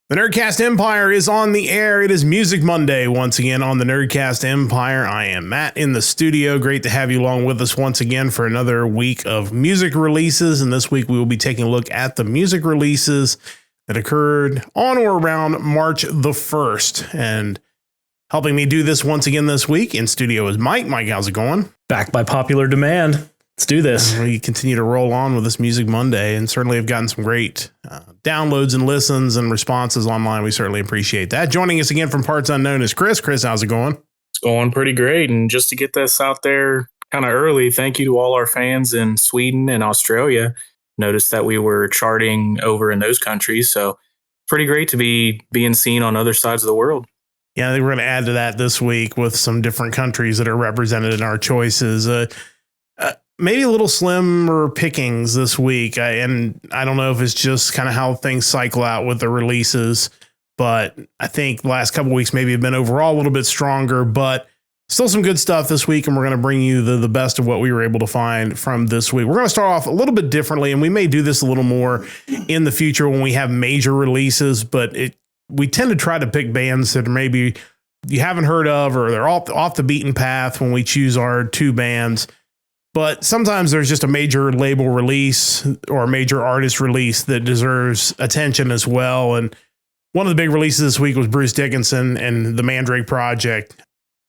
The Nerdcast Empire is on the air. It is Music Monday once again on the Nerdcast Empire. I am Matt in the studio. Great to have you along with us once again for another week of music releases. And this week we will be taking a look at the music releases that occurred on or around March the 1st. And helping me do this once again this week in studio is Mike. Mike, how's it going? Back by popular demand. Let's do this. We continue to roll on with this Music Monday and certainly have gotten some great downloads and listens and responses online. We certainly appreciate that. Joining us again from Parts Unknown is Chris. Chris, how's it going? It's going pretty great. And just to get this out there kind of early, thank you to all our fans in Sweden and Australia. Noticed that we were charting over in those countries. So pretty great to be being seen on other sides of the world. Yeah, I think we're going to add to that this week with some different countries that are represented in our choices. Maybe a little slimmer pickings this week. And I don't know if it's just kind of how things cycle out with the releases, but I think the last couple of weeks maybe have been overall a little bit stronger, but still some good stuff this week. And we're going to bring you the best of what we were able to find from this week. We're going to start off a little bit differently, and we may do this a little more in the future when we have major releases, but we tend to try to pick bands that maybe you haven't heard of, or they're off the beaten path when we choose our two bands. But sometimes there's just a major label release or a major artist release that deserves attention as well. And one of the big releases this week was Bruce Dickinson and the Mandrake Project.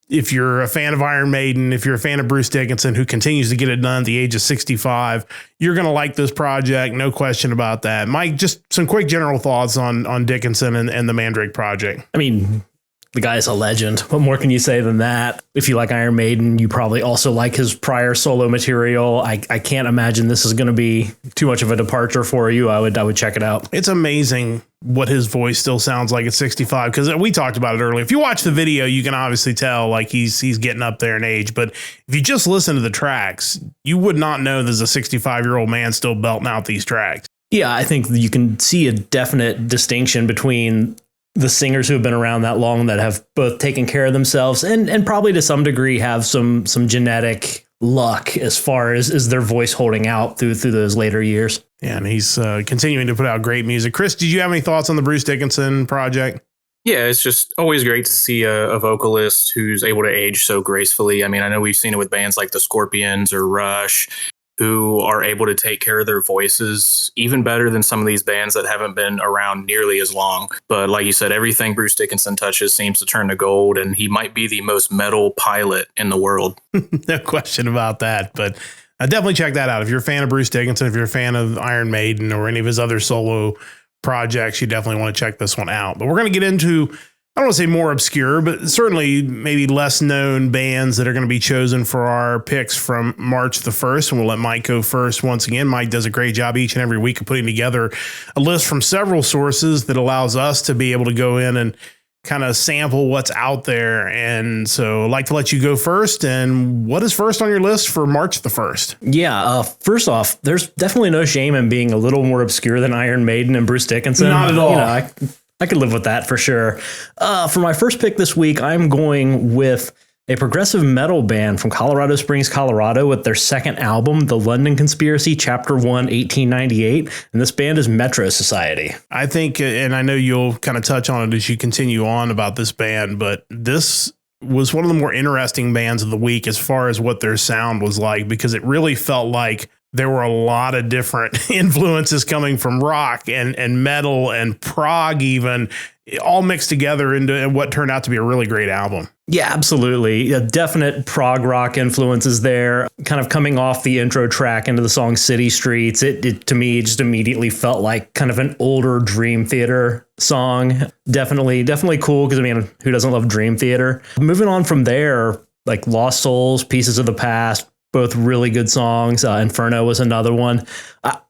If you're a fan of Iron Maiden, if you're a fan of Bruce Dickinson, who continues to get it done at the age of 65, you're going to like this project. No question about that. Mike, just some quick general thoughts on Dickinson and the Mandrake Project. I mean, the guy is a legend. What more can you say than that? If you like Iron Maiden, you probably also like his prior solo material. I can't imagine this is going to be too much of a departure for you. I would check it out. It's amazing what his voice still sounds like at 65, because we talked about it earlier. If you watch the video, you can obviously tell like he's getting up there in age. But if you just listen to the tracks, you would not know there's a 65-year-old man still belting out these tracks. Yeah, I think you can see a definite distinction between the singers who have been around that long that have both taken care of themselves and probably to some degree have some genetic luck as far as their voice holding out through those later years. Yeah, and he's continuing to put out great music. Chris, did you have any thoughts on the Bruce Dickinson project? Yeah, it's just always great to see a vocalist who's able to age so gracefully. I mean, I know we've seen it with bands like the Scorpions or Rush, who are able to take care of their voices even better than some of these bands that haven't been around nearly as long. But like you said, everything Bruce Dickinson touches seems to turn to gold, and he might be the most metal pilot in the world. No question about that. But definitely check that out. If you're a fan of Bruce Dickinson, if you're a fan of Iron Maiden or any of his other solo projects, you definitely want to check this one out. But we're going to get into, I don't want to say more obscure, but certainly maybe less known bands that are going to be chosen for our picks from March the 1st. And we'll let Mike go first once again. Mike does a great job each and every week of putting together a list from several sources that allows us to be able to go in and kind of sample what's out there. And so I'd like to let you go first. And what is first on your list for March the 1st? Yeah, first off, there's definitely no shame in being a little more obscure than Iron Maiden and Bruce Dickinson. Not at all. I could live with that for sure. For my first pick this week, I'm going with a progressive metal band from Colorado Springs, Colorado, with their second album, The London Conspiracy, Chapter 1, 1898. And this band is Metro Society. I think, and I know you'll kind of touch on it as you continue on about this band, but this was one of the more interesting bands of the week as far as what their sound was like, because it really felt like there were a lot of different influences coming from rock and metal and prog even, all mixed together into what turned out to be a really great album. Yeah, absolutely. A definite prog rock influences there, kind of coming off the intro track into the song City Streets. It to me just immediately felt like kind of an older Dream Theater song. Definitely cool, because I mean, who doesn't love Dream Theater? Moving on from there, like Lost Souls, Pieces of the Past, both really good songs. Inferno was another one.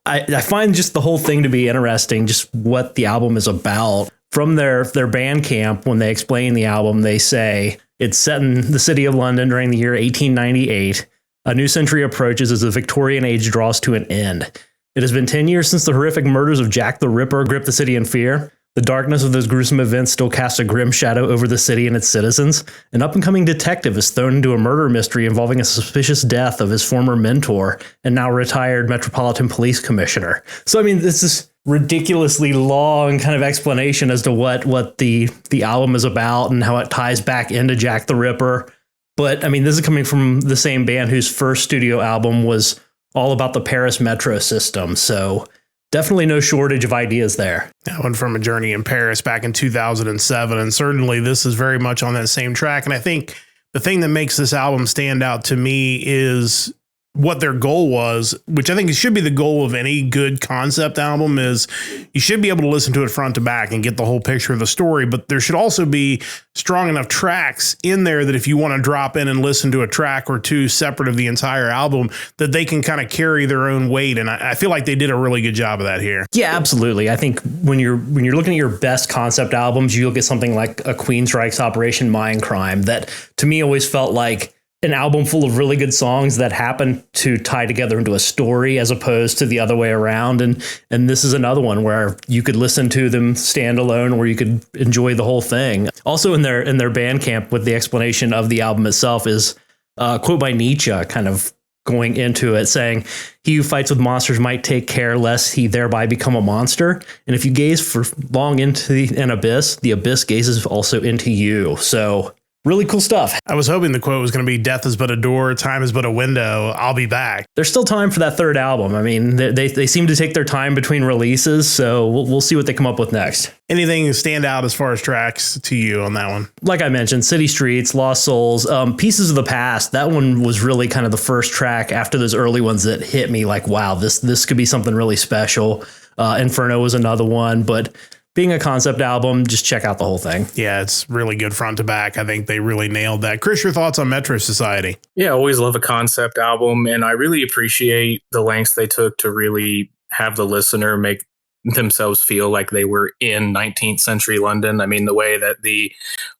I find just the whole thing to be interesting, just what the album is about. From their Bandcamp, when they explain the album, they say it's set in the city of London during the year 1898. A new century approaches as the Victorian age draws to an end. It has been 10 years since the horrific murders of Jack the Ripper gripped the city in fear. The darkness of those gruesome events still casts a grim shadow over the city and its citizens. An up-and-coming detective is thrown into a murder mystery involving a suspicious death of his former mentor and now retired Metropolitan Police Commissioner. So, I mean, this is ridiculously long kind of explanation as to what the album is about and how it ties back into Jack the Ripper. But I mean, this is coming from the same band whose first studio album was all about the Paris metro system. So definitely no shortage of ideas there. That one from A Journey in Paris back in 2007. And certainly this is very much on that same track. And I think the thing that makes this album stand out to me is what their goal was, which I think should be the goal of any good concept album, is you should be able to listen to it front to back and get the whole picture of the story. But there should also be strong enough tracks in there that if you want to drop in and listen to a track or two separate of the entire album, that they can kind of carry their own weight. And I feel like they did a really good job of that here. Yeah, absolutely. I think when you're looking at your best concept albums, you look at something like a Queensryche's Operation Mindcrime that to me always felt like an album full of really good songs that happen to tie together into a story as opposed to the other way around. And this is another one where you could listen to them standalone or you could enjoy the whole thing. Also in their Bandcamp with the explanation of the album itself is a quote by Nietzsche kind of going into it saying, "He who fights with monsters might take care lest he thereby become a monster. And if you gaze for long into an abyss, the abyss gazes also into you." So really cool stuff. I was hoping the quote was going to be "Death is but a door, time is but a window. I'll be back." There's still time for that third album. I mean, they seem to take their time between releases, so we'll see what they come up with next. Anything stand out as far as tracks to you on that one? Like I mentioned, City Streets, Lost Souls, Pieces of the Past. That one was really kind of the first track after those early ones that hit me like, wow, this could be something really special. Inferno was another one, but being a concept album, just check out the whole thing. Yeah, it's really good front to back. I think they really nailed that. Chris, your thoughts on Metro Society? Yeah, I always love a concept album, and I really appreciate the lengths they took to really have the listener make themselves feel like they were in 19th century London. I mean, the way that the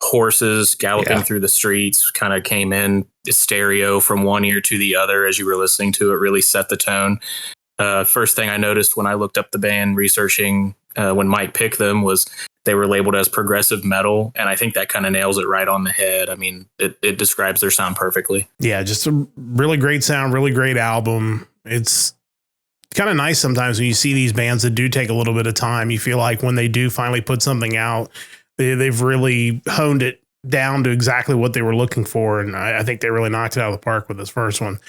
horses galloping through the streets kind of came in stereo from one ear to the other as you were listening to it really set the tone. First thing I noticed when I looked up the band researching when Mike picked them was they were labeled as progressive metal. And I think that kind of nails it right on the head. I mean, it describes their sound perfectly. Yeah, just a really great sound, really great album. It's kind of nice sometimes when you see these bands that do take a little bit of time. You feel like when they do finally put something out, they've really honed it down to exactly what they were looking for. And I think they really knocked it out of the park with this first one.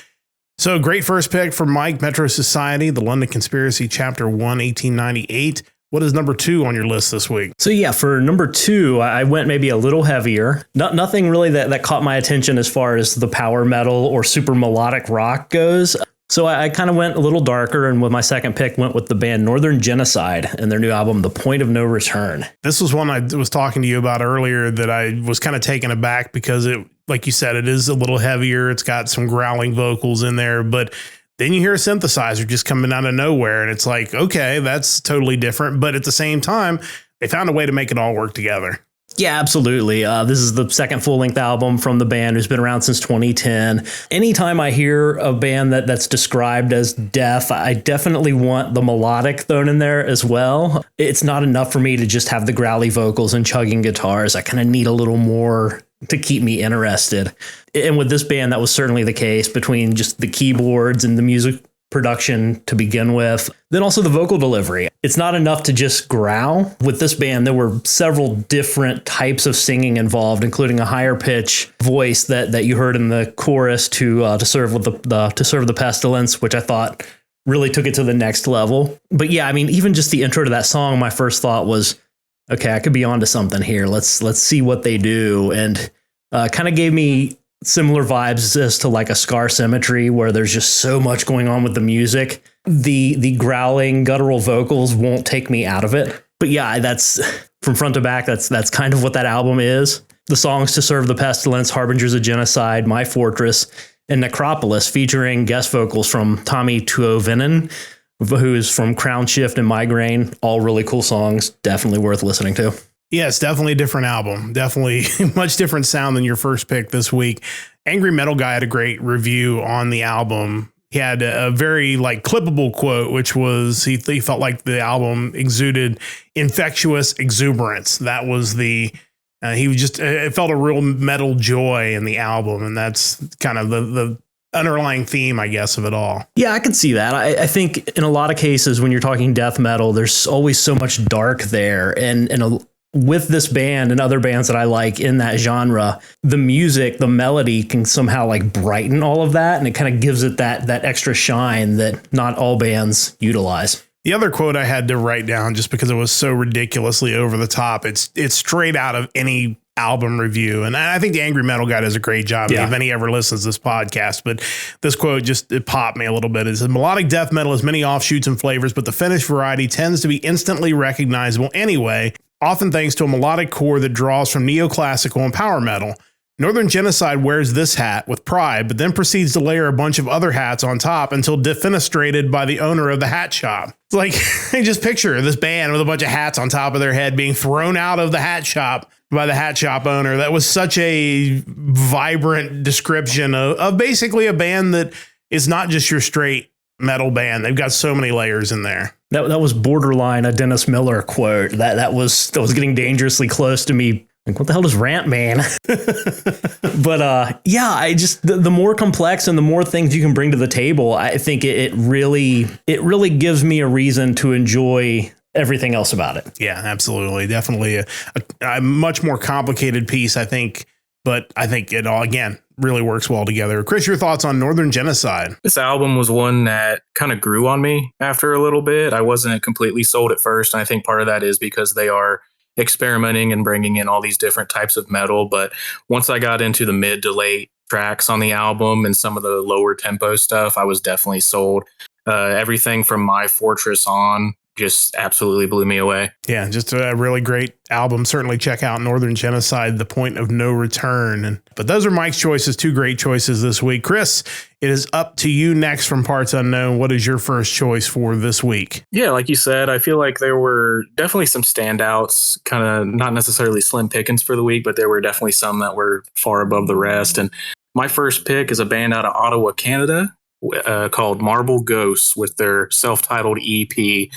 So great first pick for Mike, Metro Society, The London Conspiracy, Chapter 1, 1898. What is number 2 on your list this week? So yeah, for number 2, I went maybe a little heavier. Nothing really that caught my attention as far as the power metal or super melodic rock goes. So I kind of went a little darker, and with my second pick, went with the band Northern Genocide and their new album, The Point of No Return. This was one I was talking to you about earlier that I was kind of taken aback because it, like you said, it is a little heavier. It's got some growling vocals in there, but then you hear a synthesizer just coming out of nowhere, and it's like, okay, that's totally different. But at the same time, they found a way to make it all work together. Yeah, absolutely. This is the second full-length album from the band who's been around since 2010. Anytime I hear a band that's described as deaf, I definitely want the melodic thrown in there as well. It's not enough for me to just have the growly vocals and chugging guitars. I kind of need a little more to keep me interested. And with this band, that was certainly the case between just the keyboards and the music production to begin with, then also the vocal delivery. It's not enough to just growl. With this band, there were several different types of singing involved, including a higher pitch voice that you heard in the chorus to serve with to serve the pestilence, which I thought really took it to the next level. But yeah, I mean, even just the intro to that song, my first thought was, okay, I could be onto something here. Let's see what they do, and kind of gave me similar vibes as to like a Scar Symmetry, where there's just so much going on with the music. The growling guttural vocals won't take me out of it. But yeah, that's from front to back. That's kind of what that album is. The songs To Serve the Pestilence, Harbingers of Genocide, My Fortress, and Necropolis, featuring guest vocals from Tommy Tuovinen, who is from Crown Shift and Migraine. All really cool songs. Definitely worth listening to. Yeah, it's definitely a different album. Definitely much different sound than your first pick this week. Angry Metal Guy had a great review on the album. He had a very clippable quote, which was he felt like the album exuded infectious exuberance. That was it felt a real metal joy in the album. And that's kind of the underlying theme, I guess, of it all. Yeah, I can see that. I think in a lot of cases when you're talking death metal, there's always so much dark there. And with this band and other bands that I like in that genre, the music, the melody can somehow like brighten all of that. And it kind of gives it that extra shine that not all bands utilize. The other quote I had to write down just because it was so ridiculously over the top, it's straight out of any album review. And I think the Angry Metal Guy does a great job if any ever listens to this podcast. But this quote it popped me a little bit. It says, melodic death metal has many offshoots and flavors, but the finished variety tends to be instantly recognizable anyway, often thanks to a melodic core that draws from neoclassical and power metal. Northern Genocide wears this hat with pride, but then proceeds to layer a bunch of other hats on top until defenestrated by the owner of the hat shop. It's like, just picture this band with a bunch of hats on top of their head being thrown out of the hat shop by the hat shop owner. That was such a vibrant description of basically a band that is not just your straight metal band. They've got so many layers in there. That was borderline a Dennis Miller quote. That was getting dangerously close to me. Like, what the hell does rant man? But I just the more complex and the more things you can bring to the table, I think it really gives me a reason to enjoy everything else about it. Yeah, absolutely. Definitely a much more complicated piece, I think. But I think it all, again, really works well together. Chris, your thoughts on Northern Genocide? This album was one that kind of grew on me after a little bit. I wasn't completely sold at first. And I think part of that is because they are experimenting and bringing in all these different types of metal. But once I got into the mid to late tracks on the album and some of the lower tempo stuff, I was definitely sold. Everything from My Fortress on just absolutely blew me away. Yeah, just a really great album. Certainly check out Northern Genocide, The Point of No Return. But those are Mike's choices, two great choices this week. Chris, it is up to you next from Parts Unknown. What is your first choice for this week? Yeah, like you said, I feel like there were definitely some standouts, kind of not necessarily slim pickings for the week, but there were definitely some that were far above the rest. And my first pick is a band out of Ottawa, Canada, called Marble Ghosts with their self-titled EP.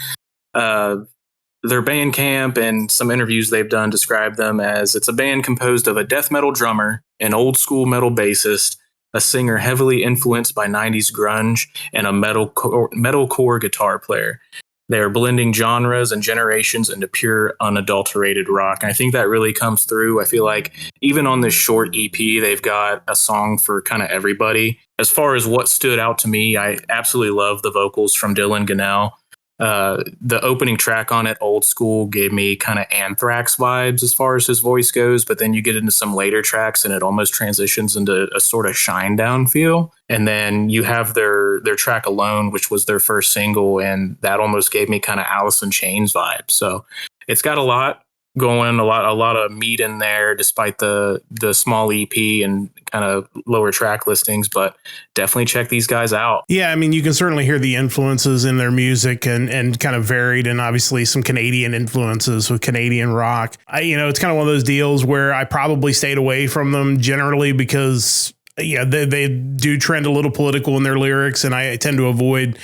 Their Bandcamp and some interviews they've done describe them as it's a band composed of a death metal drummer, an old school metal bassist, a singer heavily influenced by 90s grunge, and a metalcore guitar player. They are blending genres and generations into pure, unadulterated rock. And I think that really comes through. I feel like even on this short EP, they've got a song for kind of everybody. As far as what stood out to me, I absolutely love the vocals from Dylan Gunnell. The opening track on it, Old School, gave me kind of Anthrax vibes as far as his voice goes, but then you get into some later tracks and it almost transitions into a sort of Shinedown feel. And then you have their track Alone, which was their first single, and that almost gave me kind of Alice in Chains vibes. So it's got a lot going, a lot of meat in there, despite the small EP and kind of lower track listings, but definitely check these guys out. Yeah, I mean, you can certainly hear the influences in their music and kind of varied, and obviously some Canadian influences with Canadian rock. It's kind of one of those deals where I probably stayed away from them generally because they do trend a little political in their lyrics, and I tend to avoid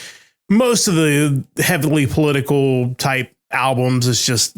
most of the heavily political type albums. It's just,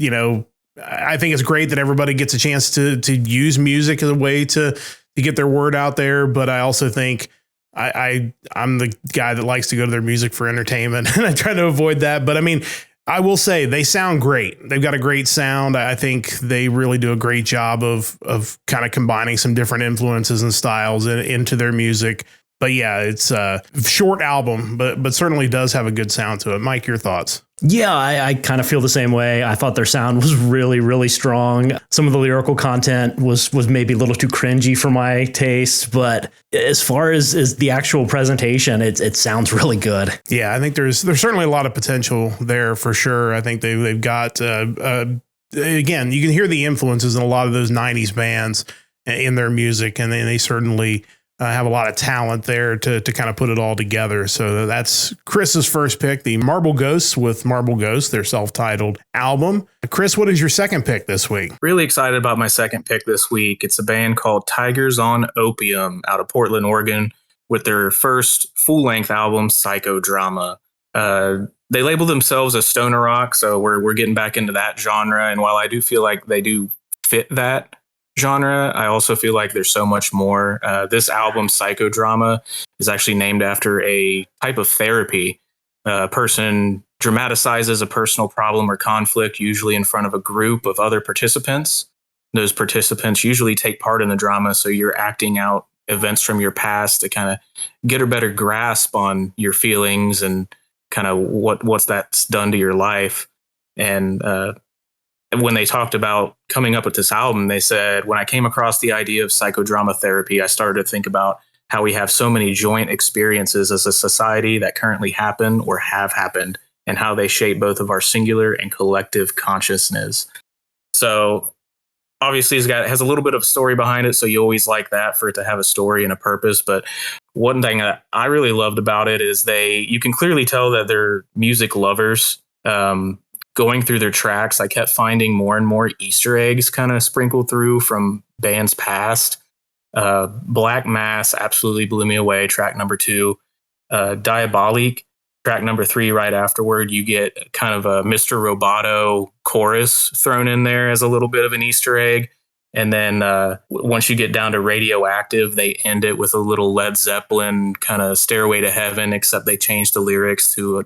I think it's great that everybody gets a chance to use music as a way to get their word out there. But I also think I'm the guy that likes to go to their music for entertainment, and I try to avoid that. But I mean, I will say they sound great. They've got a great sound. I think they really do a great job of kind of combining some different influences and styles into their music. But yeah, it's a short album, but certainly does have a good sound to it. Mike, your thoughts? Yeah, I kind of feel the same way. I thought their sound was really, really strong. Some of the lyrical content was maybe a little too cringy for my taste, but as far as the actual presentation, it sounds really good. Yeah, I think there's certainly a lot of potential there for sure. I think they've got again, you can hear the influences in a lot of those 90s bands in their music, and they certainly have a lot of talent there to kind of put it all together. So that's Chris's first pick, the Marble Ghosts with Marble Ghosts, their self-titled album. Chris, what is your second pick this week? Really excited about my second pick this week. It's a band called Tigers on Opium out of Portland, Oregon, with their first full-length album, Psychodrama. They label themselves as stoner rock, so we're getting back into that genre. And while I do feel like they do fit that, genre, I also feel like there's so much more. This album, Psychodrama, is actually named after a type of therapy. A person dramatizes a personal problem or conflict, usually in front of a group of other participants. Those participants usually take part in the drama, so you're acting out events from your past to kind of get a better grasp on your feelings and kind of what's that's done to your life. And when they talked about coming up with this album, they said, when I came across the idea of psychodrama therapy, I started to think about how we have so many joint experiences as a society that currently happen or have happened, and how they shape both of our singular and collective consciousness. So obviously has a little bit of story behind it, so you always like that for it to have a story and a purpose. But one thing that I really loved about it is you can clearly tell that they're music lovers. Going through their tracks, I kept finding more and more Easter eggs kind of sprinkled through from bands past. Black Mass absolutely blew me away, track number 2. Diabolique, track number 3, right afterward, you get kind of a Mr. Roboto chorus thrown in there as a little bit of an Easter egg. And then once you get down to Radioactive, they end it with a little Led Zeppelin kind of Stairway to Heaven, except they changed the lyrics to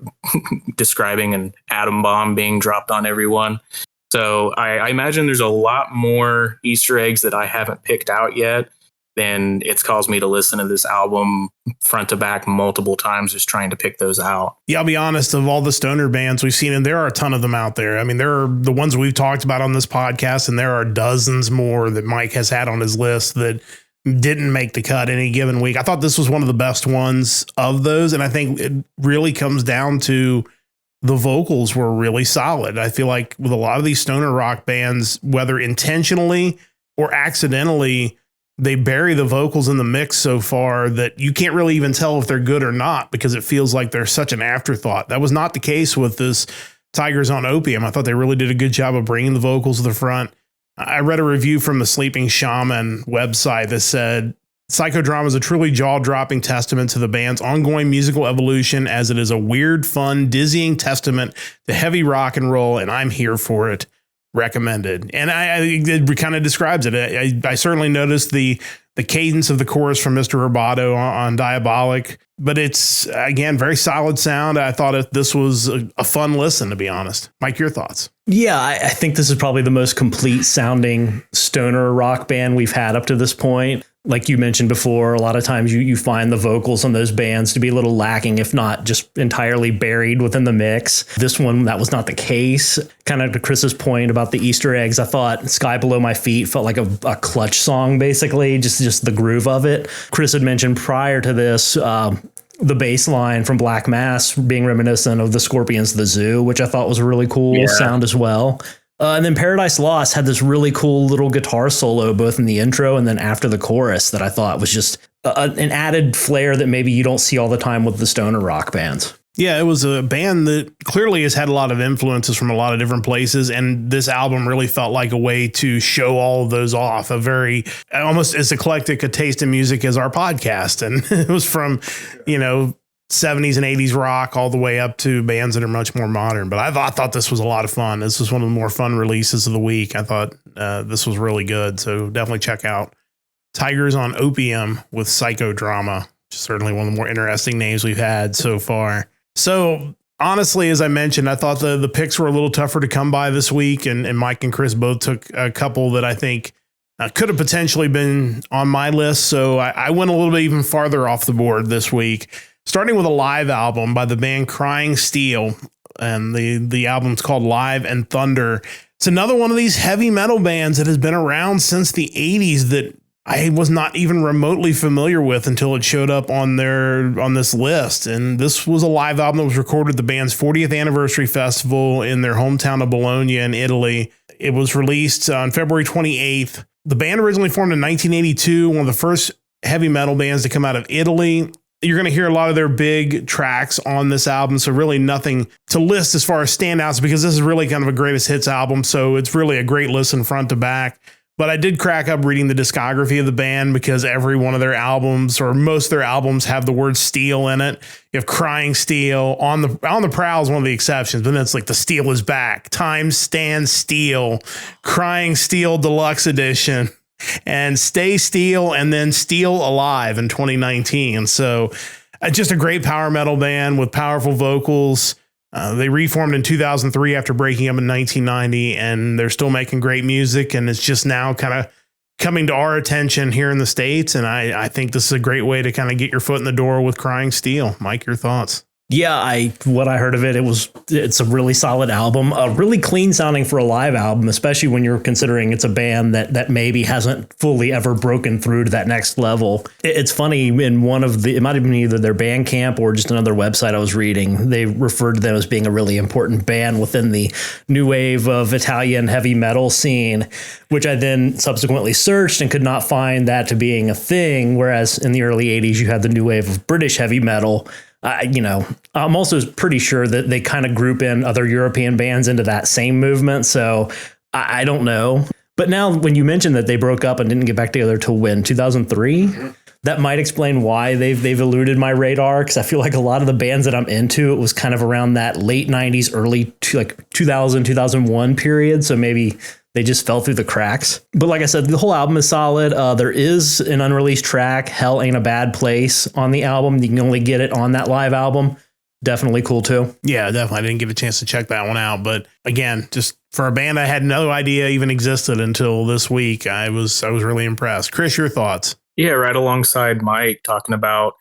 describing an atom bomb being dropped on everyone. So I imagine there's a lot more Easter eggs that I haven't picked out yet. And it's caused me to listen to this album front to back multiple times, just trying to pick those out. Yeah, I'll be honest, of all the stoner bands we've seen, and there are a ton of them out there. I mean, there are the ones we've talked about on this podcast, and there are dozens more that Mike has had on his list that didn't make the cut any given week. I thought this was one of the best ones of those. And I think it really comes down to the vocals were really solid. I feel like with a lot of these stoner rock bands, whether intentionally or accidentally, they bury the vocals in the mix so far that you can't really even tell if they're good or not, because it feels like they're such an afterthought. That was not the case with this Tigers on Opium. I thought they really did a good job of bringing the vocals to the front. I read a review from the Sleeping Shaman website that said, Psychodrama is a truly jaw-dropping testament to the band's ongoing musical evolution, as it is a weird, fun, dizzying testament to heavy rock and roll, and I'm here for it. Recommended. And it kind of describes it. I certainly noticed the cadence of the chorus from Mr. Roboto on Diabolique, but it's, again, very solid sound. I thought this was a fun listen, to be honest. Mike, your thoughts? Yeah, I think this is probably the most complete sounding stoner rock band we've had up to this point. Like you mentioned before, a lot of times you find the vocals on those bands to be a little lacking, if not just entirely buried within the mix. This one, that was not the case. Kind of to Chris's point about the Easter eggs, I thought Sky Below My Feet felt like a Clutch song, basically, just the groove of it. Chris had mentioned prior to this, the bass line from Black Mass being reminiscent of the Scorpions' The Zoo, which I thought was a really cool sound as well. And then Paradise Lost had this really cool little guitar solo, both in the intro and then after the chorus, that I thought was just an added flair that maybe you don't see all the time with the stoner rock bands. Yeah, it was a band that clearly has had a lot of influences from a lot of different places. And this album really felt like a way to show all of those off. A very, almost as eclectic a taste in music as our podcast. And it was from, 70s and 80s rock all the way up to bands that are much more modern. But I thought this was a lot of fun. This was one of the more fun releases of the week. I thought this was really good. So definitely check out Tigers on Opium with Psychodrama. Certainly one of the more interesting names we've had so far. So honestly, as I mentioned, I thought the picks were a little tougher to come by this week. And Mike and Chris both took a couple that I think could have potentially been on my list. So I went a little bit even farther off the board this week, starting with a live album by the band Crying Steel. And the album's called Live and Thunder. It's another one of these heavy metal bands that has been around since the 80s that I was not even remotely familiar with until it showed up on this list. And this was a live album that was recorded at the band's 40th anniversary festival in their hometown of Bologna in Italy. It was released on February 28th. The band originally formed in 1982, one of the first heavy metal bands to come out of Italy. You're going to hear a lot of their big tracks on this album, so really nothing to list as far as standouts, because this is really kind of a greatest hits album, so it's really a great listen front to back. But I did crack up reading the discography of the band, because every one of their albums, or most of their albums, have the word steel in it. You have Crying Steel. On the Prowl is one of the exceptions, but then it's like The Steel is Back, Time Stands Still, Crying Steel Deluxe Edition. and Stay Steel, and then Steel Alive in 2019. So just a great power metal band with powerful vocals. They reformed in 2003 after breaking up in 1990, and they're still making great music. And it's just now kind of coming to our attention here in the States. And I think this is a great way to kind of get your foot in the door with Crying Steel. Mike, your thoughts? Yeah, what I heard of it, it's a really solid album, really clean sounding for a live album, especially when you're considering it's a band that maybe hasn't fully ever broken through to that next level. It's funny, in it might have been either their Bandcamp or just another website I was reading, they referred to them as being a really important band within the new wave of Italian heavy metal scene, which I then subsequently searched and could not find that to being a thing. Whereas in the early 80s, you had the new wave of British heavy metal. I'm also pretty sure that they kind of group in other European bands into that same movement. So I don't know. But now when you mentioned that they broke up and didn't get back together till when, 2003? That might explain why they've eluded my radar, because I feel like a lot of the bands that I'm into, it was kind of around that late 90s, early 2000, 2001 period. So maybe they just fell through the cracks. But like I said, the whole album is solid. There is an unreleased track, Hell Ain't a Bad Place, on the album. You can only get it on that live album. Definitely cool too. Yeah, definitely. I didn't get a chance to check that one out. But again, just for a band I had no idea even existed until this week, I was really impressed. Chris, your thoughts? Yeah, right alongside Mike talking about,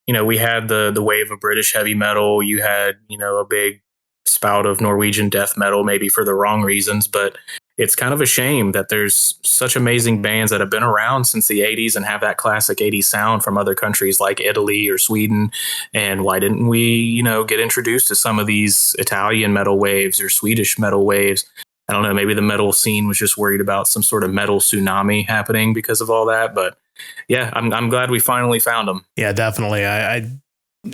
we had the wave of British heavy metal. You had, a big spout of Norwegian death metal, maybe for the wrong reasons, but it's kind of a shame that there's such amazing bands that have been around since the 80s and have that classic 80s sound from other countries like Italy or Sweden. And why didn't we, get introduced to some of these Italian metal waves or Swedish metal waves? I don't know, maybe the metal scene was just worried about some sort of metal tsunami happening because of all that. But yeah, I'm glad we finally found them. Yeah, definitely.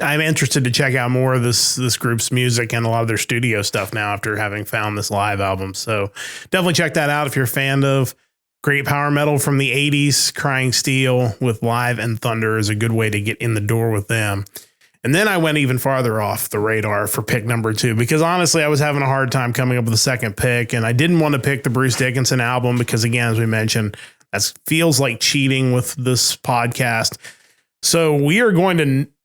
I'm interested to check out more of this group's music and a lot of their studio stuff now after having found this live album. So definitely check that out if you're a fan of great power metal from the 80s. Crying Steel with Live and Thunder is a good way to get in the door with them. And then I went even farther off the radar for pick number 2, because honestly, I was having a hard time coming up with a second pick, and I didn't want to pick the Bruce Dickinson album because, again, as we mentioned, that feels like cheating with this podcast. So we are going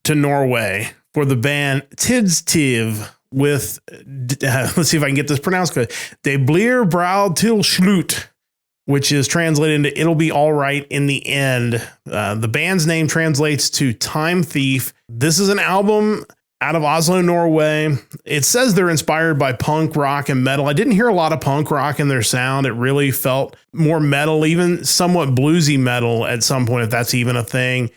to Norway for the band Tidstyv with, let's see if I can get this pronounced good, De blir bra til slutt, which is translated into It'll Be All Right in the End. The band's name translates to Time Thief. This is an album out of Oslo, Norway. It says they're inspired by punk rock and metal. I didn't hear a lot of punk rock in their sound. It really felt more metal, even somewhat bluesy metal at some point, if that's even a thing.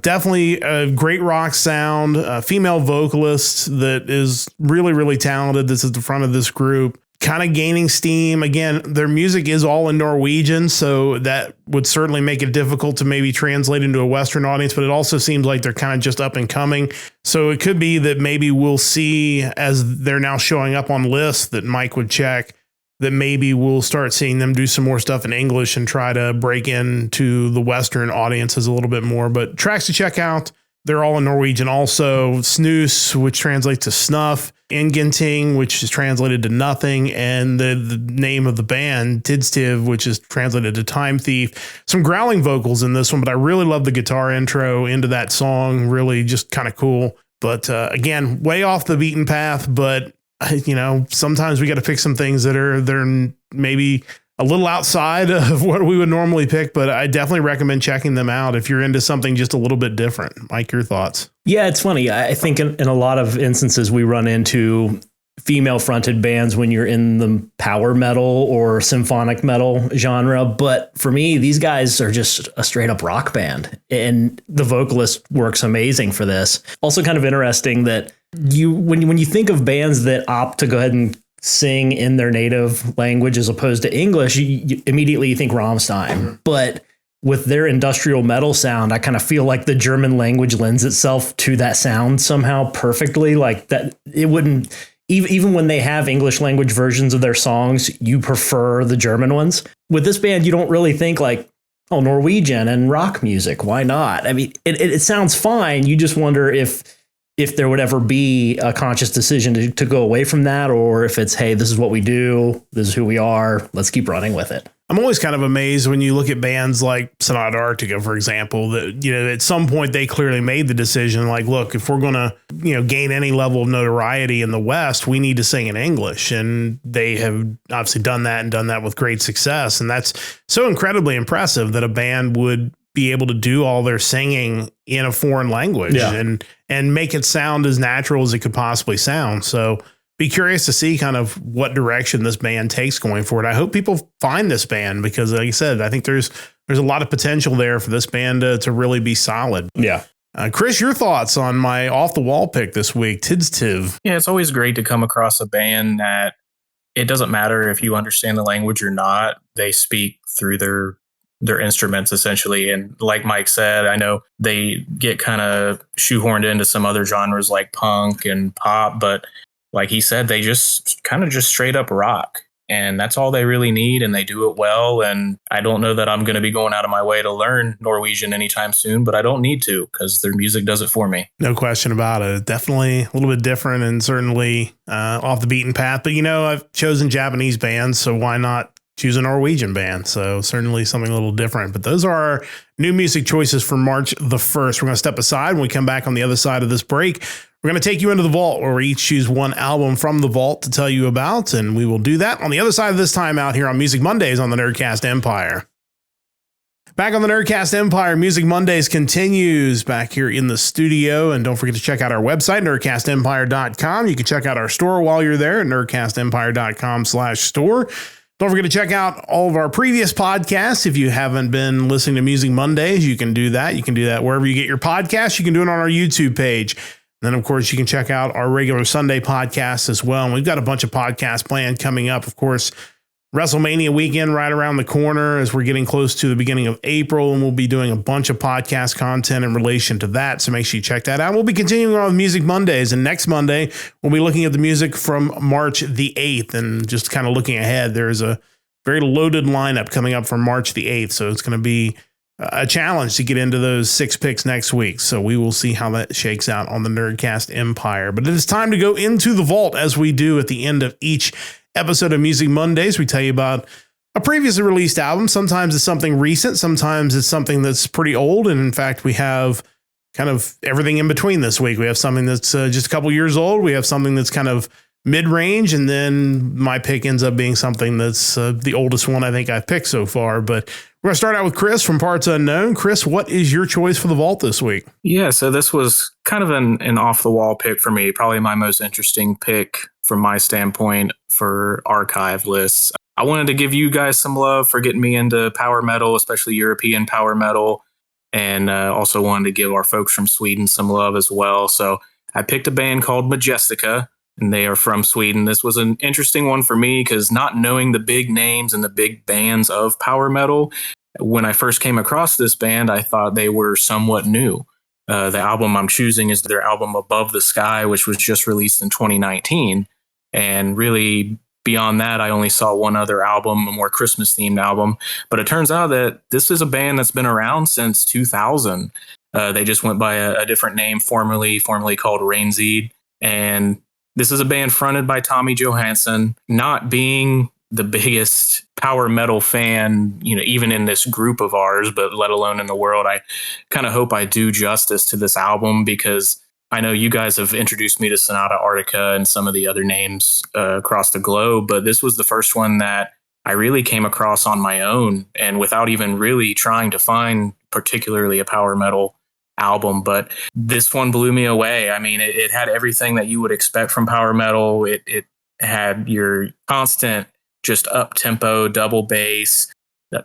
Definitely a great rock sound, a female vocalist that is really, really talented. This is the front of this group, kind of gaining steam. Again, their music is all in Norwegian, so that would certainly make it difficult to maybe translate into a Western audience, but it also seems like they're kind of just up and coming. So it could be that maybe we'll see, as they're now showing up on lists that Mike would check, that maybe we'll start seeing them do some more stuff in English and try to break into the Western audiences a little bit more. But tracks to check out, they're all in Norwegian also. Snus, which translates to snuff. Ingenting, which is translated to nothing. And the name of the band, Tidstyv, which is translated to Time Thief. Some growling vocals in this one, but I really love the guitar intro into that song. Really just kind of cool. But again, way off the beaten path, but sometimes we got to pick some things they're maybe a little outside of what we would normally pick, but I definitely recommend checking them out if you're into something just a little bit different. Mike, your thoughts? Yeah, it's funny. I think in a lot of instances we run into female fronted bands when you're in the power metal or symphonic metal genre. But for me, these guys are just a straight up rock band, and the vocalist works amazing for this. Also kind of interesting that when you think of bands that opt to go ahead and sing in their native language as opposed to English, you immediately think Rammstein. But with their industrial metal sound, I kind of feel like the German language lends itself to that sound somehow perfectly. Like that, it wouldn't, even when they have English language versions of their songs, you prefer the German ones. With this band, you don't really think like, oh, Norwegian and rock music, why not? I mean, it sounds fine. You just wonder if there would ever be a conscious decision to go away from that, or if it's, hey, this is what we do, this is who we are, let's keep running with it. I'm always kind of amazed when you look at bands like Sonata Arctica, for example, that, at some point they clearly made the decision, like, look, if we're going to, gain any level of notoriety in the West, we need to sing in English. And they have obviously done that and done that with great success. And that's so incredibly impressive that a band would be able to do all their singing in a foreign language and make it sound as natural as it could possibly sound. So be curious to see kind of what direction this band takes going forward. I hope people find this band because, like I said, I think there's a lot of potential there for this band to really be solid. Yeah. Chris, your thoughts on my off the wall pick this week, Tidstyv? Yeah, it's always great to come across a band that it doesn't matter if you understand the language or not. They speak through their instruments essentially. And like Mike said, I know they get kind of shoehorned into some other genres like punk and pop, but like he said, they just kind of just straight up rock. And that's all they really need. And they do it well. And I don't know that I'm going to be going out of my way to learn Norwegian anytime soon, but I don't need to because their music does it for me. No question about it. Definitely a little bit different and certainly off the beaten path. But, I've chosen Japanese bands, so why not choose a Norwegian band? So certainly something a little different. But those are our new music choices for March the 1st. We're going to step aside when we come back on the other side of this break. We're going to take you into the vault where we each choose one album from the vault to tell you about, and we will do that on the other side of this time out here on Music Mondays on the Nerdcast Empire. Back on the Nerdcast Empire, Music Mondays continues back here in the studio, and don't forget to check out our website, nerdcastempire.com. You can check out our store while you're there at nerdcastempire.com/store. Don't forget to check out all of our previous podcasts. If you haven't been listening to Music Mondays, you can do that. You can do that wherever you get your podcasts. You can do it on our YouTube page. Then, of course, you can check out our regular Sunday podcast as well. And we've got a bunch of podcasts planned coming up. Of course, WrestleMania weekend right around the corner as we're getting close to the beginning of April. And we'll be doing a bunch of podcast content in relation to that. So make sure you check that out. We'll be continuing on with Music Mondays. And next Monday, we'll be looking at the music from March the 8th. And just kind of looking ahead, there's a very loaded lineup coming up for March the 8th. So it's going to be a challenge to get into those 6 picks next week. So we will see how that shakes out on the Nerdcast Empire. But it is time to go into the vault as we do at the end of each episode of Music Mondays. We tell you about a previously released album. Sometimes it's something recent. Sometimes it's something that's pretty old. And in fact, we have kind of everything in between this week. We have something that's just a couple years old. We have something that's kind of mid-range. And then my pick ends up being something that's the oldest one I think I've picked so far. But we're going to start out with Chris from Parts Unknown. Chris, what is your choice for the vault this week? Yeah, so this was kind of an off-the-wall pick for me, probably my most interesting pick from my standpoint for archive lists. I wanted to give you guys some love for getting me into power metal, especially European power metal, and also wanted to give our folks from Sweden some love as well. So I picked a band called Majestica, and they are from Sweden. This was an interesting one for me because not knowing the big names and the big bands of power metal, when I first came across this band, I thought they were somewhat new. The album I'm choosing is their album Above the Sky, which was just released in 2019. And really, beyond that, I only saw one other album, a more Christmas-themed album. But it turns out that this is a band that's been around since 2000. They just went by a different name, formerly called Rainseed. And this is a band fronted by Tommy Johansson. Not being the biggest power metal fan, even in this group of ours, but let alone in the world, I kind of hope I do justice to this album because I know you guys have introduced me to Sonata Arctica and some of the other names across the globe, but this was the first one that I really came across on my own and without even really trying to find particularly a power metal album. But this one blew me away. I mean, it had everything that you would expect from power metal. It had your constant, just up-tempo, double bass,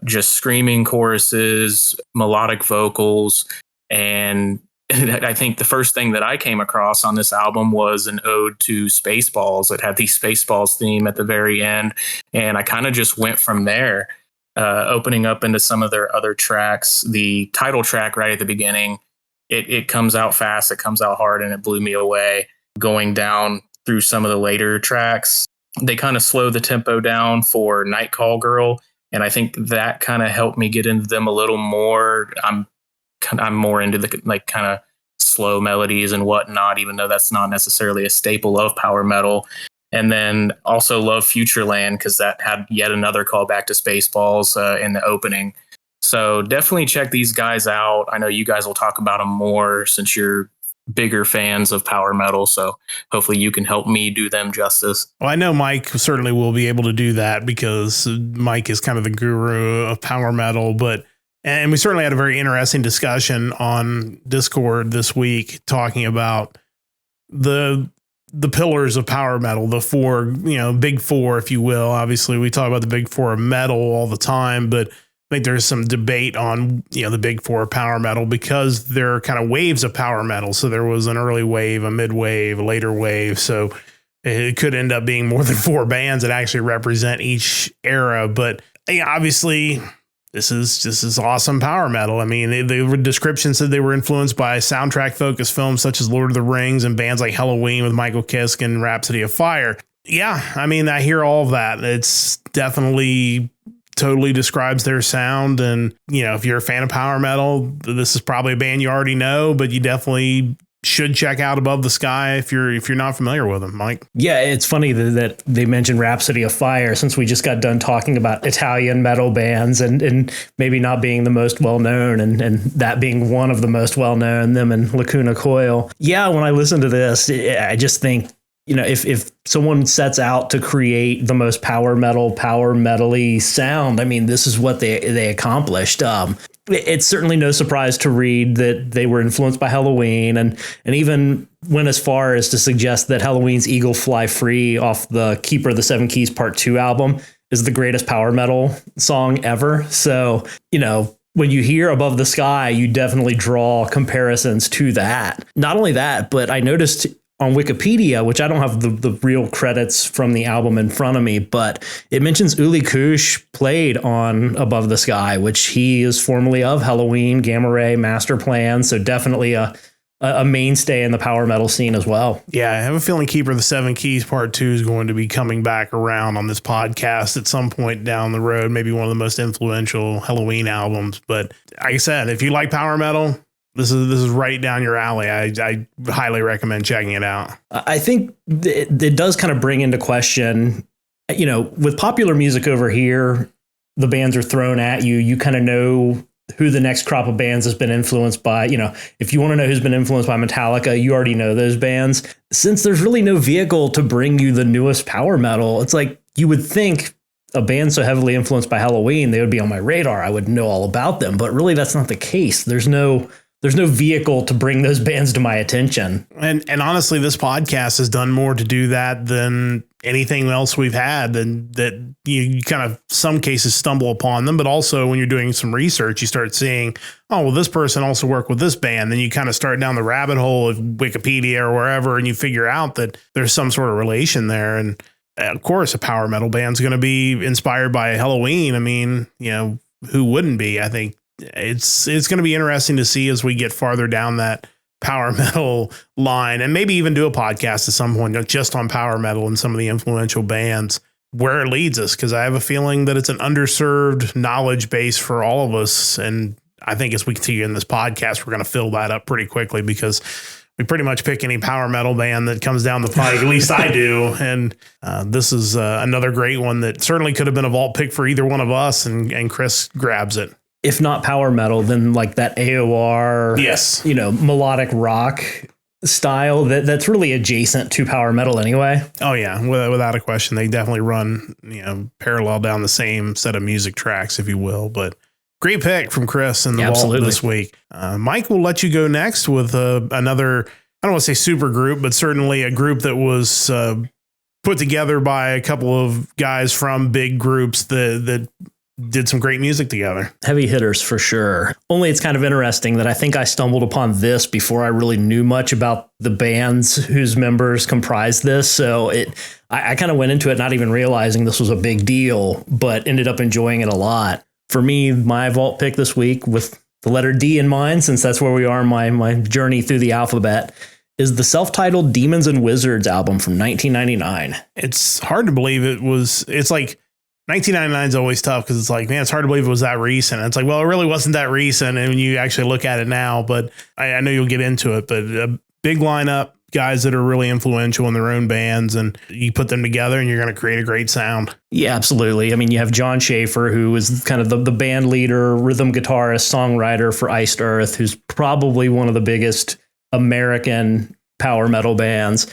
just screaming choruses, melodic vocals, and I think the first thing that I came across on this album was an ode to Spaceballs. It had the Spaceballs theme at the very end, and I kind of just went from there, opening up into some of their other tracks. The title track right at the beginning, it comes out fast, it comes out hard, and it blew me away. Going down through some of the later tracks, they kind of slow the tempo down for Night Call Girl, and I think that kind of helped me get into them a little more. I'm more into the kind of slow melodies and whatnot, even though that's not necessarily a staple of power metal. And then also love Futureland because that had yet another callback to Spaceballs in the opening. So definitely check these guys out. I know you guys will talk about them more since you're bigger fans of power metal. So hopefully you can help me do them justice. Well, I know Mike certainly will be able to do that because Mike is kind of the guru of power metal, and we certainly had a very interesting discussion on Discord this week talking about the pillars of power metal, the four, big four, if you will. Obviously, we talk about the big four of metal all the time, but I think there's some debate on, the big four of power metal because there are kind of waves of power metal. So there was an early wave, a mid wave, a later wave. So it could end up being more than four bands that actually represent each era. But obviously, this is awesome power metal. I mean, the description said they were influenced by soundtrack-focused films such as Lord of the Rings and bands like Halloween with Michael Kiske and Rhapsody of Fire. Yeah, I mean, I hear all of that. It's definitely totally describes their sound. And, if you're a fan of power metal, this is probably a band you already know, but you definitely should check out Above the Sky if you're not familiar with them, Mike. Yeah, it's funny that they mentioned Rhapsody of Fire since we just got done talking about Italian metal bands and maybe not being the most well-known and that being one of the most well-known, them and Lacuna Coil. Yeah, when I listen to this, I just think, if someone sets out to create the most power metal-y sound, I mean, this is what they accomplished. It's certainly no surprise to read that they were influenced by Halloween and even went as far as to suggest that Halloween's Eagle Fly Free off the Keeper of the Seven Keys Part 2 album is the greatest power metal song ever. So, when you hear Above the Sky, you definitely draw comparisons to that. Not only that, but I noticed on Wikipedia, which I don't have the real credits from the album in front of me, but it mentions Uli Kush played on Above the Sky, which he is formerly of Halloween, Gamma Ray, Master Plan. So definitely a mainstay in the power metal scene as well. Yeah, I have a feeling Keeper of the Seven Keys Part 2 is going to be coming back around on this podcast at some point down the road, maybe one of the most influential Halloween albums. But like I said, if you like power metal, this is right down your alley. I highly recommend checking it out. I think it does kind of bring into question, with popular music over here, the bands are thrown at you. You kind of know who the next crop of bands has been influenced by. If you want to know who's been influenced by Metallica, you already know those bands. Since there's really no vehicle to bring you the newest power metal, it's like you would think a band so heavily influenced by Halloween, they would be on my radar. I would know all about them, but really that's not the case. There's no vehicle to bring those bands to my attention. And honestly, this podcast has done more to do that than anything else we've had, and that you kind of some cases stumble upon them. But also when you're doing some research, you start seeing, oh, well, this person also worked with this band. Then you kind of start down the rabbit hole of Wikipedia or wherever, and you figure out that there's some sort of relation there. And of course, a power metal band's going to be inspired by Halloween. I mean, who wouldn't be? I think it's going to be interesting to see as we get farther down that power metal line, and maybe even do a podcast at some point just on power metal and some of the influential bands, where it leads us. Because I have a feeling that it's an underserved knowledge base for all of us. And I think as we continue in this podcast, we're going to fill that up pretty quickly because we pretty much pick any power metal band that comes down the pike. At least I do. And this is another great one that certainly could have been a vault pick for either one of us. And Chris grabs it. If not power metal, then like that AOR, yes, melodic rock style that's really adjacent to power metal anyway. Oh yeah, without a question, they definitely run parallel down the same set of music tracks, if you will. But great pick from Chris in the vault this week. Mike, will let you go next with another. I don't want to say super group, but certainly a group that was put together by a couple of guys from big groups that did some great music together. Heavy hitters for sure. Only it's kind of interesting that I think I stumbled upon this before I really knew much about the bands whose members comprised this. So I kind of went into it not even realizing this was a big deal, but ended up enjoying it a lot. For me, my vault pick this week, with the letter D in mind, since that's where we are in my journey through the alphabet, is the self-titled Demons and Wizards album from 1999. It's hard to believe it's like 1999 is always tough because it's like, man, it's hard to believe it was that recent. And it's like, well, it really wasn't that recent. And when you actually look at it now, but I know you'll get into it, but a big lineup, guys that are really influential in their own bands, and you put them together and you're going to create a great sound. Yeah, absolutely. I mean, you have John Schaefer, who is kind of the band leader, rhythm guitarist, songwriter for Iced Earth, who's probably one of the biggest American power metal bands.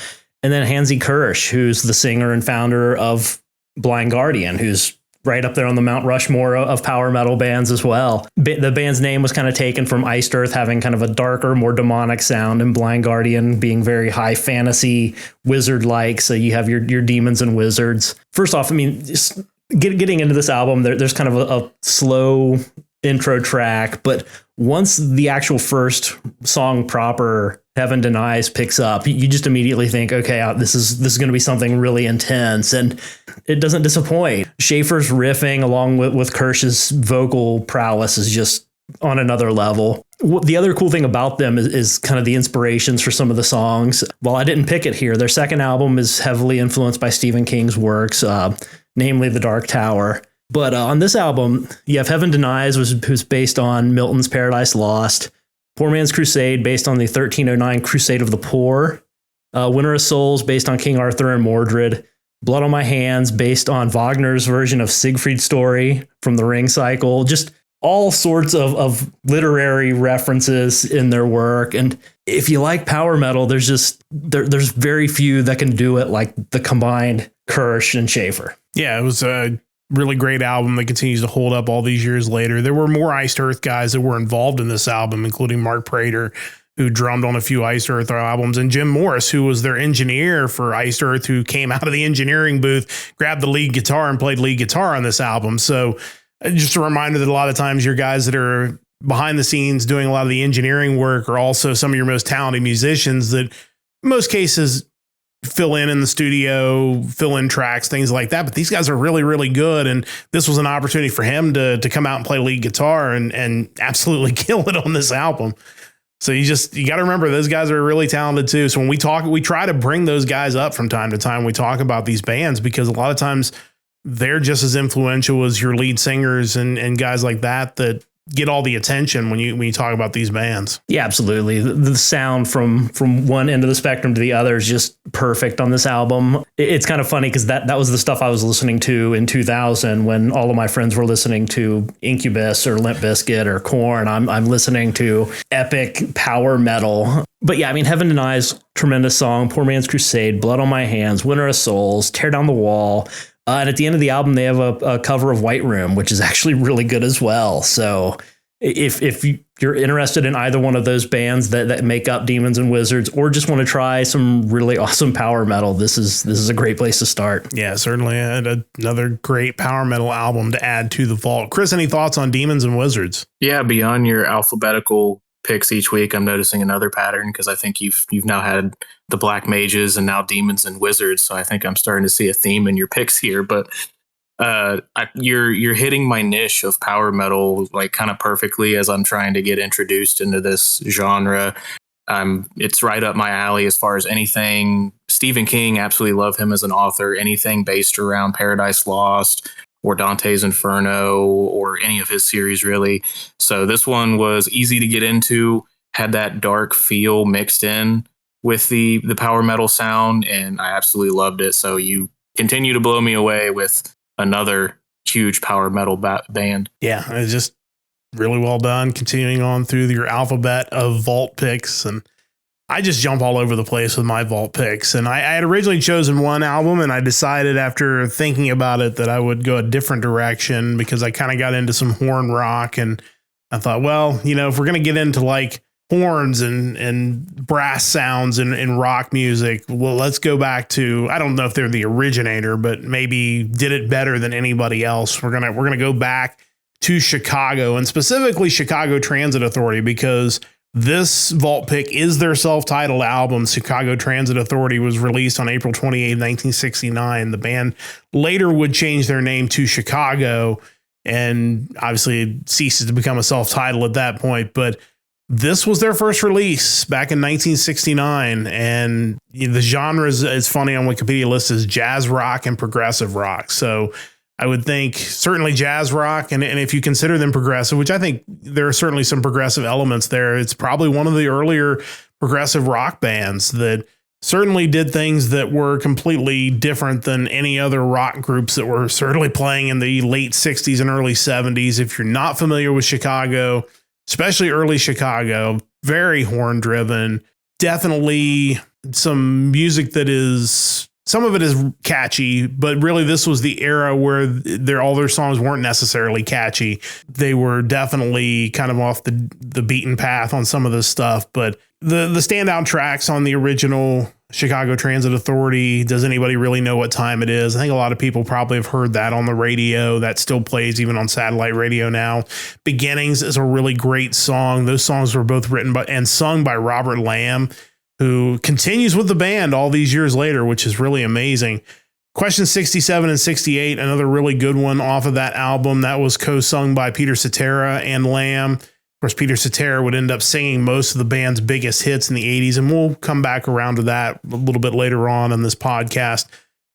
And then Hansi Kirsch, who's the singer and founder of Blind Guardian, who's right up there on the Mount Rushmore of power metal bands as well. The band's name was kind of taken from Iced Earth having kind of a darker, more demonic sound, and Blind Guardian being very high fantasy, wizard-like. So you have your demons and wizards. First off, I mean, just getting into this album, there's kind of a slow intro track, but once the actual first song proper, Heaven Denies, picks up, you just immediately think, okay, this is going to be something really intense, and it doesn't disappoint. Schaefer's riffing along with Kirsch's vocal prowess is just on another level. The other cool thing about them is kind of the inspirations for some of the songs. While I didn't pick it here, their second album is heavily influenced by Stephen King's works, namely The Dark Tower. But on this album, you have Heaven Denies, who's based on Milton's Paradise Lost. Poor Man's Crusade, based on the 1309 Crusade of the Poor. Winter of Souls, based on King Arthur and Mordred. Blood on My Hands, based on Wagner's version of Siegfried's story from the Ring Cycle. Just all sorts of literary references in their work. And if you like power metal, there's very few that can do it like the combined Kirsch and Schaefer. Yeah, it was a really great album that continues to hold up all these years later. There were more Iced Earth guys that were involved in this album, including Mark Prater, who drummed on a few Iced Earth albums, and Jim Morris, who was their engineer for Iced Earth, who came out of the engineering booth, grabbed the lead guitar and played lead guitar on this album. So just a reminder that a lot of times your guys that are behind the scenes doing a lot of the engineering work are also some of your most talented musicians that in most cases fill in the studio, fill in tracks, things like that. But these guys are really, really good. And this was an opportunity for him to come out and play lead guitar and absolutely kill it on this album. So you got to remember those guys are really talented too. So when we try to bring those guys up from time to time. We talk about these bands because a lot of times they're just as influential as your lead singers and guys like that get all the attention when you talk about these bands. Yeah, absolutely. The sound from one end of the spectrum to the other is just perfect on this album. It's kind of funny because that was the stuff I was listening to in 2000 when all of my friends were listening to Incubus or Limp Bizkit or Korn. I'm listening to epic power metal. But yeah, I mean, Heaven Denies, tremendous song. Poor Man's Crusade, Blood on My Hands, Winter of Souls, Tear Down the Wall. And at the end of the album, they have a cover of White Room, which is actually really good as well. So if you're interested in either one of those bands that make up Demons and Wizards, or just want to try some really awesome power metal, this is a great place to start. Yeah, certainly another great power metal album to add to the vault. Chris, any thoughts on Demons and Wizards? Yeah, beyond your alphabetical picks each week, I'm noticing another pattern because I think you've now had the Black Mages and now Demons and Wizards. So I think I'm starting to see a theme in your picks here. But you're hitting my niche of power metal like kind of perfectly as I'm trying to get introduced into this genre. It's right up my alley as far as anything. Stephen King, absolutely love him as an author. Anything based around Paradise Lost or Dante's Inferno or any of his series, really. So this one was easy to get into, had that dark feel mixed in with the power metal sound, and I absolutely loved it. So you continue to blow me away with another huge power metal band. Yeah, it's just really well done. Continuing on through your alphabet of vault picks, and I just jump all over the place with my vault picks. And I had originally chosen one album, and I decided after thinking about it that I would go a different direction because I kind of got into some horn rock. And I thought, well, if we're going to get into like horns and brass sounds and rock music, well, let's go back to, I don't know if they're the originator, but maybe did it better than anybody else. We're going to go back to Chicago, and specifically Chicago Transit Authority, because this vault pick is their self-titled album. Chicago Transit Authority was released on April 28, 1969. The band later would change their name to Chicago, and obviously it ceases to become a self-title at that point. But this was their first release back in 1969. And the genre is funny on Wikipedia lists as jazz rock and progressive rock. So I would think certainly jazz rock, and if you consider them progressive, which I think there are certainly some progressive elements there, it's probably one of the earlier progressive rock bands that certainly did things that were completely different than any other rock groups that were certainly playing in the late 60s and early 70s. If you're not familiar with Chicago, especially early Chicago, very horn driven, definitely some music that is, some of it is catchy, but really this was the era where all their songs weren't necessarily catchy. They were definitely kind of off the beaten path on some of this stuff, but the standout tracks on the original Chicago Transit Authority, Does Anybody Really Know What Time It Is? I think a lot of people probably have heard that on the radio. That still plays even on satellite radio now. Beginnings is a really great song. Those songs were both written by and sung by Robert Lamb, who continues with the band all these years later, which is really amazing. Question 67 and 68, another really good one off of that album. That was co-sung by Peter Cetera and Lamb. Of course, Peter Cetera would end up singing most of the band's biggest hits in the 80s, and we'll come back around to that a little bit later on in this podcast.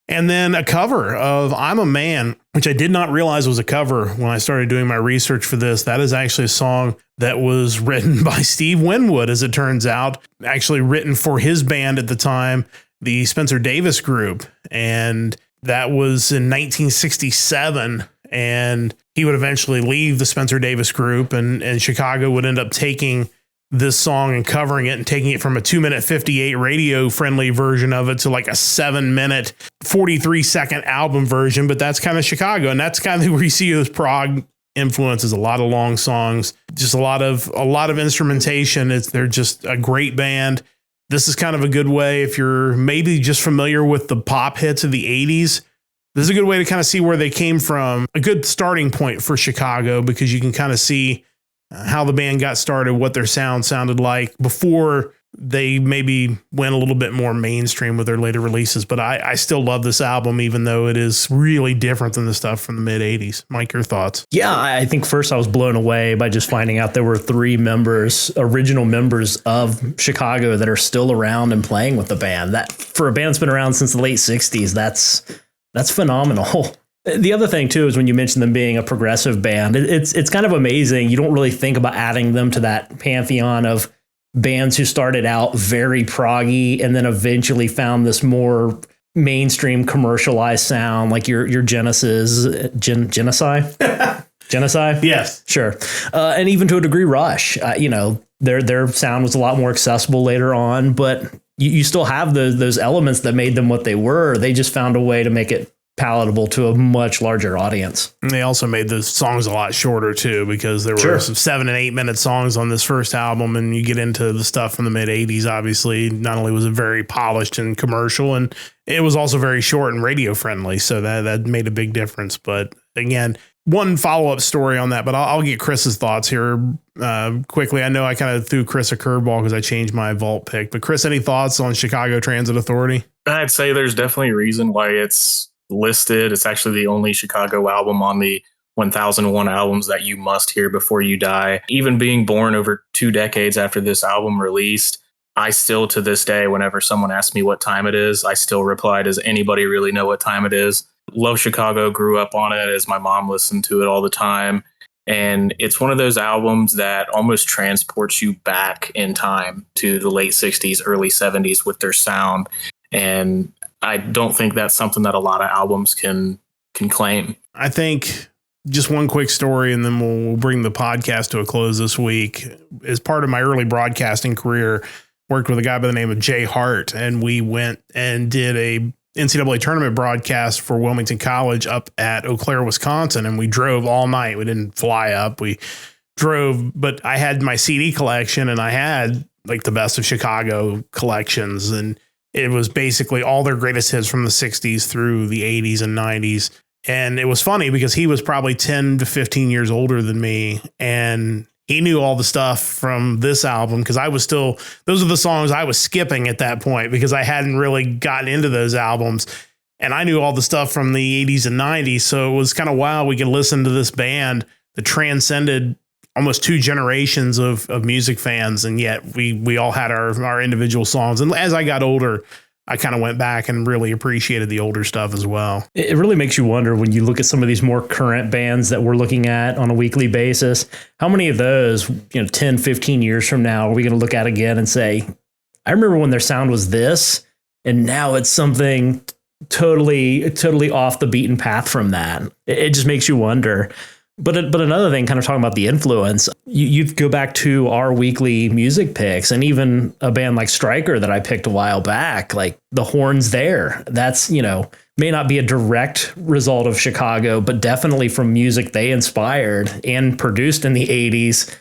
And then a cover of I'm a Man, which I did not realize was a cover when I started doing my research for this. That is actually a song that was written by Steve Winwood, as it turns out, actually written for his band at the time, the Spencer Davis Group. And that was in 1967. And he would eventually leave the Spencer Davis Group, and Chicago would end up taking this song and covering it and taking it from a 2-minute 58 radio friendly version of it to like a 7-minute 43-second album version. But that's kind of Chicago, and that's kind of where you see those prog influences. A lot of long songs, just a lot of instrumentation. They're just a great band. This is kind of a good way, if you're maybe just familiar with the pop hits of the 80s, this is a good way to kind of see where they came from. A good starting point for Chicago, because you can kind of see how the band got started, what their sound sounded like before they maybe went a little bit more mainstream with their later releases. But I still love this album, even though it is really different than the stuff from the mid 80s. Mike, your thoughts? Yeah, I think first I was blown away by just finding out there were 3 original members of Chicago that are still around and playing with the band. That for a band that's been around since the late 60s, that's phenomenal. The other thing, too, is when you mention them being a progressive band, it's kind of amazing. You don't really think about adding them to that pantheon of bands who started out very proggy and then eventually found this more mainstream commercialized sound, like your Genocide? Genocide? Yes. Sure. And even to a degree, Rush. Their sound was a lot more accessible later on, but you still have those elements that made them what they were. They just found a way to make it palatable to a much larger audience. And they also made the songs a lot shorter too, because there were some 7 and 8 minute songs on this first album. And you get into the stuff from the mid 80s, obviously, not only was it very polished and commercial, and it was also very short and radio friendly. So that made a big difference. But again, one follow-up story on that, but I'll get Chris's thoughts here quickly. I know I kind of threw Chris a curveball because I changed my vault pick, but Chris, any thoughts on Chicago Transit Authority? I'd say there's definitely a reason why it's listed. It's actually the only Chicago album on the 1001 albums that you must hear before you die. Even being born over 2 decades after this album released, I still, to this day, whenever someone asks me what time it is, I still reply, does anybody really know what time it is? Love Chicago, grew up on it as my mom listened to it all the time. And it's one of those albums that almost transports you back in time to the late 60s, early 70s with their sound. And I don't think that's something that a lot of albums can claim. I think just one quick story, and then we'll bring the podcast to a close this week. As part of my early broadcasting career, worked with a guy by the name of Jay Hart, and we went and did a NCAA tournament broadcast for Wilmington College up at Eau Claire, Wisconsin. And we drove all night. We didn't fly up. We drove, but I had my CD collection, and I had like the best of Chicago collections. And it was basically all their greatest hits from the 60s through the 80s and 90s. And it was funny because he was probably 10 to 15 years older than me. And he knew all the stuff from this album, because those are the songs I was skipping at that point because I hadn't really gotten into those albums. And I knew all the stuff from the 80s and 90s. So it was kind of wild. We could listen to this band that transcended almost 2 generations of music fans. And yet we all had our individual songs. And as I got older, I kind of went back and really appreciated the older stuff as well. It really makes you wonder when you look at some of these more current bands that we're looking at on a weekly basis, how many of those, 10, 15 years from now, are we going to look at again and say, I remember when their sound was this, And now it's something totally off the beaten path from that. It just makes you wonder. But another thing, kind of talking about the influence, you go back to our weekly music picks, and even a band like Stryker that I picked a while back, like the horns there, that's, may not be a direct result of Chicago, but definitely from music they inspired and produced in the 80s,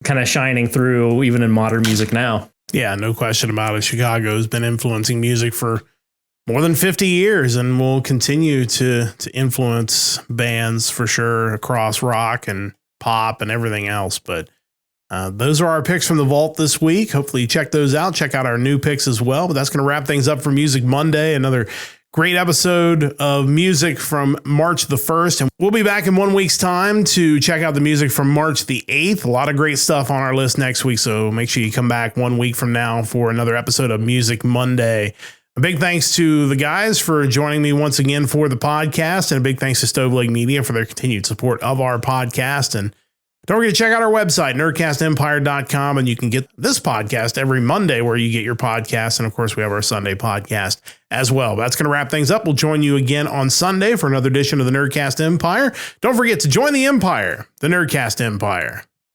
kind of shining through even in modern music now. Yeah, no question about it. Chicago's been influencing music for more than 50 years and will continue to influence bands for sure across rock and pop and everything else. But those are our picks from the vault this week. Hopefully you check those out. Check out our new picks as well. But that's going to wrap things up for Music Monday. Another great episode of music from March the 1st. And we'll be back in 1 week's time to check out the music from March the 8th. A lot of great stuff on our list next week. So make sure you come back 1 week from now for another episode of Music Monday. A big thanks to the guys for joining me once again for the podcast, and a big thanks to Stoveleg Media for their continued support of our podcast. And don't forget to check out our website, nerdcastempire.com, and you can get this podcast every Monday where you get your podcast. And of course, we have our Sunday podcast as well. But that's going to wrap things up. We'll join you again on Sunday for another edition of the Nerdcast Empire. Don't forget to join the Empire, the Nerdcast Empire.